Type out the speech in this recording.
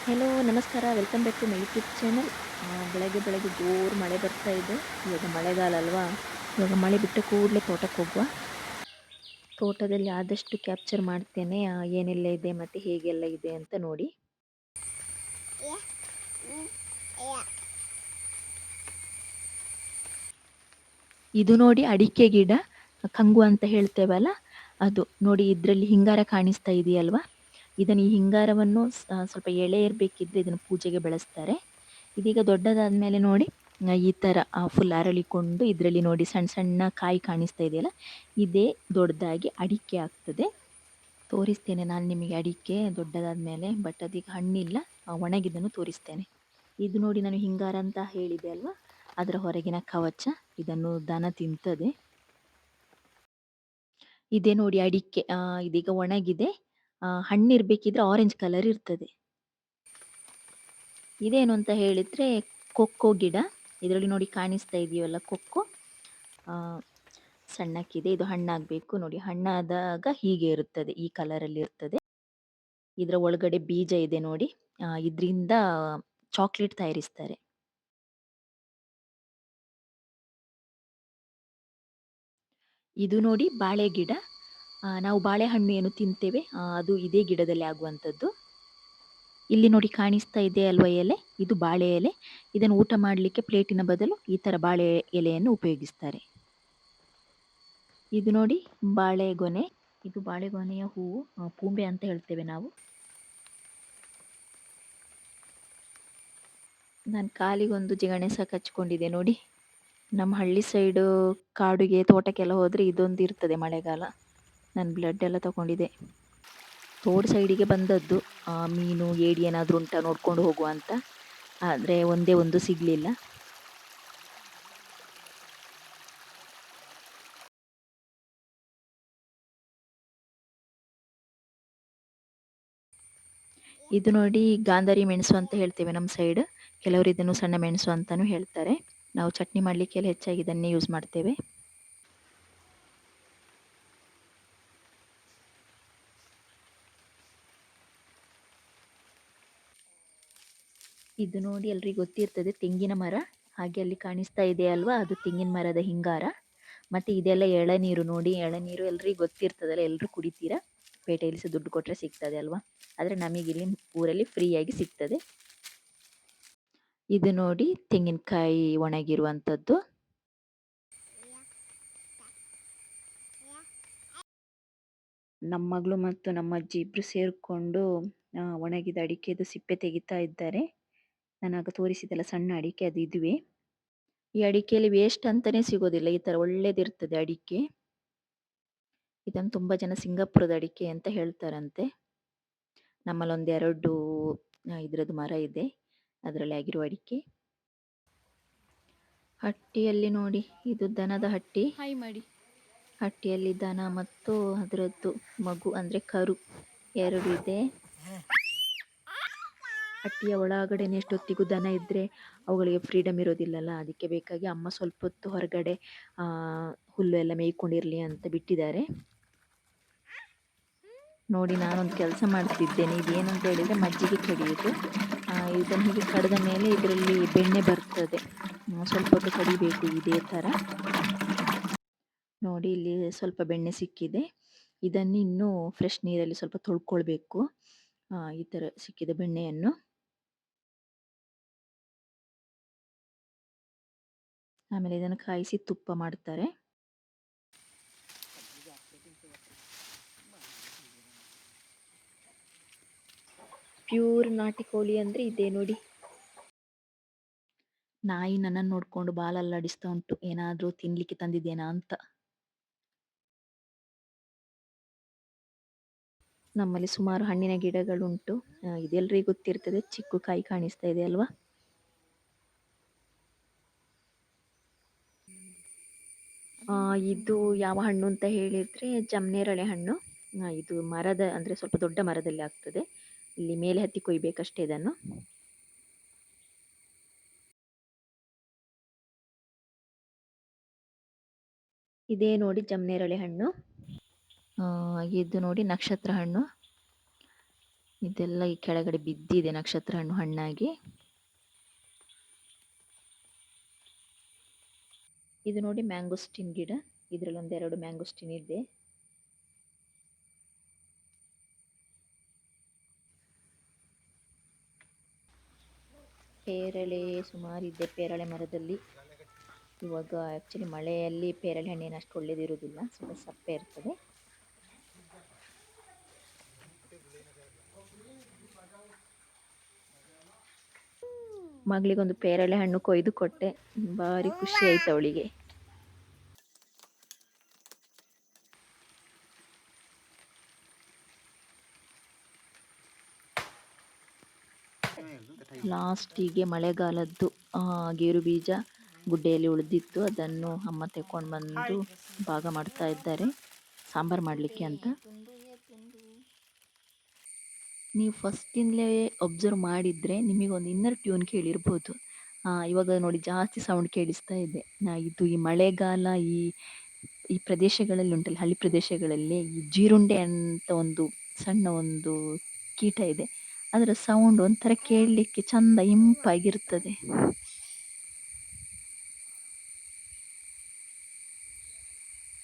Hello ನಮಸ್ಕಾರ welcome back to my YouTube channel. ಬೆಳಗ್ಗೆ ಬೆಳಗ್ಗೆ ಜೋರು ಮಳೆ ಬರ್ತಾ ಇದೆ. ಇವಾಗ ಮಳೆಗಾಲ ಅಲ್ವಾ, ಇವಾಗ ಮಳೆ ಬಿಟ್ಟ ಕೂಡಲೇ ತೋಟಕ್ಕೆ ಹೋಗುವ. ತೋಟದಲ್ಲಿ ಆದಷ್ಟು ಕ್ಯಾಪ್ಚರ್ ಮಾಡ್ತೇನೆ ಏನೆಲ್ಲ ಇದೆ ಮತ್ತು ಹೇಗೆಲ್ಲ ಇದೆ ಅಂತ ನೋಡಿ. ಇದು ನೋಡಿ ಅಡಿಕೆ ಗಿಡ, ಕಂಗು ಅಂತ ಹೇಳ್ತೇವಲ್ಲ ಅದು ನೋಡಿ. ಇದರಲ್ಲಿ ಹಿಂಗಾರ ಕಾಣಿಸ್ತಾ ಇದೆಯಲ್ವಾ, ಇದನ್ನು ಈ ಹಿಂಗಾರವನ್ನು ಸ್ವಲ್ಪ ಎಳೆ ಇರಬೇಕಿದ್ರೆ ಇದನ್ನು ಪೂಜೆಗೆ ಬಳಸ್ತಾರೆ. ಇದೀಗ ದೊಡ್ಡದಾದ ಮೇಲೆ ನೋಡಿ ಈ ಥರ ಫುಲ್ ಅರಳಿಕೊಂಡು ಇದರಲ್ಲಿ ನೋಡಿ ಸಣ್ಣ ಸಣ್ಣ ಕಾಯಿ ಕಾಣಿಸ್ತಾ ಇದೆಯಲ್ಲ, ಇದೇ ದೊಡ್ಡದಾಗಿ ಅಡಿಕೆ ಆಗ್ತದೆ. ತೋರಿಸ್ತೇನೆ ನಾನು ನಿಮಗೆ ಅಡಿಕೆ ದೊಡ್ಡದಾದ ಮೇಲೆ, ಬಟ್ ಅದೀಗ ಹಣ್ಣಿಲ್ಲ, ಒಣಗಿದ್ದನ್ನು ತೋರಿಸ್ತೇನೆ. ಇದು ನೋಡಿ ನಾನು ಹಿಂಗಾರ ಅಂತ ಹೇಳಿದೆ ಅಲ್ವಾ, ಅದರ ಹೊರಗಿನ ಕವಚ. ಇದನ್ನು ದನ ತಿಂತದೆ. ಇದೇ ನೋಡಿ ಅಡಿಕೆ, ಇದೀಗ ಒಣಗಿದೆ. ಹಣ್ಣಿರ್ಬೇಕಿದ್ರೆ ಆರೆಂಜ್ ಕಲರ್ ಇರ್ತದೆ. ಇದೇನು ಅಂತ ಹೇಳಿದ್ರೆ ಕೊಕ್ಕೋ ಗಿಡ. ಇದರಲ್ಲಿ ನೋಡಿ ಕಾಣಿಸ್ತಾ ಇದೆಯಲ್ಲ ಕೊಕ್ಕೋ, ಸಣ್ಣಕ್ಕಿದೆ. ಇದು ಹಣ್ಣಾಗಬೇಕು ನೋಡಿ, ಹಣ್ಣಾದಾಗ ಹೀಗೆ ಇರುತ್ತದೆ, ಈ ಕಲರಲ್ಲಿ ಇರ್ತದೆ. ಇದರ ಒಳಗಡೆ ಬೀಜ ಇದೆ ನೋಡಿ, ಇದರಿಂದ ಚಾಕ್ಲೇಟ್ ತಯಾರಿಸ್ತಾರೆ. ಇದು ನೋಡಿ ಬಾಳೆ ಗಿಡ. ನಾವು ಬಾಳೆಹಣ್ಣು ಏನು ತಿಂತೇವೆ ಅದು ಇದೇ ಗಿಡದಲ್ಲಿ ಆಗುವಂಥದ್ದು. ಇಲ್ಲಿ ನೋಡಿ ಕಾಣಿಸ್ತಾ ಇದೆ ಅಲ್ವಾ ಎಲೆ, ಇದು ಬಾಳೆ ಎಲೆ. ಇದನ್ನು ಊಟ ಮಾಡಲಿಕ್ಕೆ ಪ್ಲೇಟಿನ ಬದಲು ಈ ಥರ ಬಾಳೆ ಎಲೆಯನ್ನು ಉಪಯೋಗಿಸ್ತಾರೆ. ಇದು ನೋಡಿ ಬಾಳೆಗೊನೆ. ಇದು ಬಾಳೆಗೊನೆಯ ಹೂವು, ಪೂಂಬೆ ಅಂತ ಹೇಳ್ತೇವೆ ನಾವು. ನಾನು ಕಾಲಿಗೊಂದು ಜಿಗಣೆ ಸಹ ಕಚ್ಕೊಂಡಿದೆ ನೋಡಿ. ನಮ್ಮ ಹಳ್ಳಿ ಸೈಡು ಕಾಡಿಗೆ ತೋಟಕ್ಕೆಲ್ಲ ಹೋದರೆ ಇದೊಂದು ಇರ್ತದೆ ಮಳೆಗಾಲ. ನಾನು ಬ್ಲಡ್ ಎಲ್ಲ ತಗೊಂಡಿದೆ. ತೋಡು ಸೈಡಿಗೆ ಬಂದದ್ದು, ಮೀನು ಏಡಿ ಏನಾದರೂ ಉಂಟಾ ನೋಡ್ಕೊಂಡು ಹೋಗುವ ಅಂತ. ಆದರೆ ಒಂದೇ ಒಂದು ಸಿಗಲಿಲ್ಲ. ಇದು ನೋಡಿ ಗಾಂಧಾರಿ ಮೆಣಸು ಅಂತ ಹೇಳ್ತೇವೆ ನಮ್ಮ ಸೈಡ್. ಕೆಲವರು ಇದನ್ನು ಸಣ್ಣ ಮೆಣಸು ಅಂತಲೂ ಹೇಳ್ತಾರೆ. ನಾವು ಚಟ್ನಿ ಮಾಡಲಿಕ್ಕೆಲ್ಲ ಹೆಚ್ಚಾಗಿ ಇದನ್ನೇ ಯೂಸ್ ಮಾಡ್ತೇವೆ. ಇದು ನೋಡಿ ಎಲ್ರಿಗೂ ಗೊತ್ತಿರ್ತದೆ, ತೆಂಗಿನ ಮರ. ಹಾಗೆ ಅಲ್ಲಿ ಕಾಣಿಸ್ತಾ ಇದೆ ಅಲ್ವಾ, ಅದು ತೆಂಗಿನ ಮರದ ಹಿಂಗಾರ. ಮತ್ತು ಇದೆಲ್ಲ ಎಳನೀರು ನೋಡಿ, ಎಳನೀರು ಎಲ್ರಿಗೂ ಗೊತ್ತಿರ್ತದಲ್ಲ, ಎಲ್ಲರೂ ಕುಡಿತೀರಾ. ಪೇಟೆಯಲ್ಲಿ ಸಹ ದುಡ್ಡು ಕೊಟ್ಟರೆ ಸಿಗ್ತದೆ ಅಲ್ವಾ, ಆದರೆ ನಮಗಿಲ್ಲಿ ಊರಲ್ಲಿ ಫ್ರೀಯಾಗಿ ಸಿಗ್ತದೆ. ಇದು ನೋಡಿ ತೆಂಗಿನಕಾಯಿ ಒಣಗಿರುವಂಥದ್ದು. ನಮ್ಮ ಮಗಳು ಮತ್ತು ನಮ್ಮ ಅಜ್ಜಿ ಇಬ್ಬರು ಸೇರಿಕೊಂಡು ಒಣಗಿದ ಅಡಿಕೆದು ಸಿಪ್ಪೆ ತೆಗಿತಾ ಇದ್ದಾರೆ. ನಾನಾಗ ತೋರಿಸಿದೆಲ್ಲ ಸಣ್ಣ ಅಡಿಕೆ, ಅದು ಇದುವೇ. ಈ ಅಡಿಕೆಯಲ್ಲಿ ವೇಸ್ಟ್ ಅಂತಲೇ ಸಿಗೋದಿಲ್ಲ, ಈ ಥರ ಒಳ್ಳೇದಿರ್ತದೆ ಅಡಿಕೆ. ಇದನ್ನು ತುಂಬ ಜನ ಸಿಂಗಾಪುರದ ಅಡಿಕೆ ಅಂತ ಹೇಳ್ತಾರಂತೆ. ನಮ್ಮಲ್ಲೊಂದೆರಡು ಇದರದ್ದು ಮರ ಇದೆ, ಅದರಲ್ಲಿ ಆಗಿರುವ ಅಡಿಕೆ. ಹಟ್ಟಿಯಲ್ಲಿ ನೋಡಿ, ಇದು ದನದ ಹಟ್ಟಿ. ಹಾಯ್ ಮಾಡಿ. ಹಟ್ಟಿಯಲ್ಲಿ ದನ ಮತ್ತು ಅದರದ್ದು ಮಗು ಅಂದರೆ ಕರು ಎರಡು ಇದೆ. ಹಟ್ಟಿಯ ಒಳಗಡೆ ಎಷ್ಟೊತ್ತಿಗೂ ದನ ಇದ್ದರೆ ಅವುಗಳಿಗೆ ಫ್ರೀಡಮ್ ಇರೋದಿಲ್ಲಲ್ಲ, ಅದಕ್ಕೆ ಬೇಕಾಗಿ ಅಮ್ಮ ಸ್ವಲ್ಪ ಹೊತ್ತು ಹೊರಗಡೆ ಹುಲ್ಲು ಎಲ್ಲ ಮೇಯ್ಕೊಂಡಿರಲಿ ಅಂತ ಬಿಟ್ಟಿದ್ದಾರೆ. ನೋಡಿ ನಾನೊಂದು ಕೆಲಸ ಮಾಡ್ತಿದ್ದೇನೆ. ಇದೇನಂತ ಹೇಳಿದರೆ ಮಜ್ಜಿಗೆ ಕಡಿಯೋದು. ಇದನ್ನು ಹೀಗೆ ಕಡಿದ ಮೇಲೆ ಇದರಲ್ಲಿ ಬೆಣ್ಣೆ ಬರ್ತದೆ. ಸ್ವಲ್ಪ ಹೊತ್ತು ಕಡಿಬೇಕು ಇದೇ ಥರ. ನೋಡಿ ಇಲ್ಲಿ ಸ್ವಲ್ಪ ಬೆಣ್ಣೆ ಸಿಕ್ಕಿದೆ. ಇದನ್ನು ಇನ್ನೂ ಫ್ರೆಶ್ ನೀರಲ್ಲಿ ಸ್ವಲ್ಪ ತೊಳ್ಕೊಳ್ಬೇಕು, ಈ ಥರ ಸಿಕ್ಕಿದ ಬೆಣ್ಣೆಯನ್ನು. ಆಮೇಲೆ ಇದನ್ನು ಕಾಯಿಸಿ ತುಪ್ಪ ಮಾಡ್ತಾರೆ. ಪ್ಯೂರ್ ನಾಟಿ ಕೋಳಿ ಅಂದರೆ ಇದೆ ನೋಡಿ. ನಾಯಿ ನನ್ನನ್ನು ನೋಡಿಕೊಂಡು ಬಾಲಲ್ಲಾಡಿಸ್ತಾ ಉಂಟು, ಏನಾದರೂ ತಿನ್ನಲಿಕ್ಕೆ ತಂದಿದ್ದೇನಾ ಅಂತ. ನಮ್ಮಲ್ಲಿ ಸುಮಾರು ಹಣ್ಣಿನ ಗಿಡಗಳುಂಟು. ಇದೆಲ್ಲರಿಗೂ ಗೊತ್ತಿರ್ತದೆ, ಚಿಕ್ಕ ಕಾಯಿ ಕಾಣಿಸ್ತಾ ಇದೆ ಅಲ್ವಾ. ಇದು ಯಾವ ಹಣ್ಣು ಅಂತ ಹೇಳಿದರೆ ಜಮ್ನೇರಳೆ ಹಣ್ಣು. ಇದು ಮರದ ಅಂದರೆ ಸ್ವಲ್ಪ ದೊಡ್ಡ ಮರದಲ್ಲಿ ಆಗ್ತದೆ. ಇಲ್ಲಿ ಮೇಲೆ ಹತ್ತಿ ಕೊಯ್ಬೇಕಷ್ಟೇ ಇದನ್ನು. ಇದೇ ನೋಡಿ ಜಮ್ನೇರಳೆ ಹಣ್ಣು. ಇದು ನೋಡಿ ನಕ್ಷತ್ರ ಹಣ್ಣು. ಇದೆಲ್ಲ ಈ ಕೆಳಗಡೆ ಬಿದ್ದಿದೆ ನಕ್ಷತ್ರ ಹಣ್ಣು ಹಣ್ಣಾಗಿ. ಇದು ನೋಡಿ ಮ್ಯಾಂಗೋಸ್ಟಿನ್ ಗಿಡ. ಇದರಲ್ಲಿ ಒಂದೆರಡು ಮ್ಯಾಂಗೋಸ್ಟಿನ್ ಇದೆ. ಪೇರಳೆ ಸುಮಾರಿದೆ ಪೇರಳೆ ಮರದಲ್ಲಿ. ಇವಾಗ ಆ್ಯಕ್ಚುಲಿ ಮಳೆಯಲ್ಲಿ ಪೇರಳೆ ಹಣ್ಣಿನ ಅಷ್ಟು ಒಳ್ಳೇದಿರೋದಿಲ್ಲ, ಸ್ವಲ್ಪ ಸಪ್ಪೆ ಇರ್ತದೆ. ಮಗಳಿಗೊಂದು ಪೇರಳೆ ಹಣ್ಣು ಕೊಯ್ದು ಕೊಟ್ಟೆ, ಭಾರಿ ಖುಷಿ ಆಯ್ತು ಅವಳಿಗೆ. ಲಾಸ್ಟಿಗೆ ಮಳೆಗಾಲದ್ದು ಗೇರು ಬೀಜ ಗುಡ್ಡೆಯಲ್ಲಿ ಉಳಿದಿತ್ತು, ಅದನ್ನು ಅಮ್ಮ ತೆಕ್ಕೊಂಡು ಬಂದು ಭಾಗ ಮಾಡ್ತಾ ಇದ್ದಾರೆ ಸಾಂಬಾರು ಮಾಡಲಿಕ್ಕೆ ಅಂತ. ನೀವು ಫಸ್ಟಿಂದಲೇ ಒಬ್ಸರ್ವ್ ಮಾಡಿದರೆ ನಿಮಗೊಂದು ಇನ್ನರ್ ಟ್ಯೂನ್ ಕೇಳಿರ್ಬೋದು. ಇವಾಗ ನೋಡಿ ಜಾಸ್ತಿ ಸೌಂಡ್ ಕೇಳಿಸ್ತಾ ಇದೆ. ಇದು ಈ ಮಳೆಗಾಲ ಈ ಈ ಪ್ರದೇಶಗಳಲ್ಲಿ ಉಂಟಲ್ಲ, ಹಳ್ಳಿ ಪ್ರದೇಶಗಳಲ್ಲಿ ಈ ಜೀರುಂಡೆ ಅಂತ ಒಂದು ಸಣ್ಣ ಒಂದು ಕೀಟ ಇದೆ. ಅದರ ಸೌಂಡ್ ಒಂಥರ ಕೇಳಲಿಕ್ಕೆ ಚಂದ ಇಂಪಾಗಿರ್ತದೆ.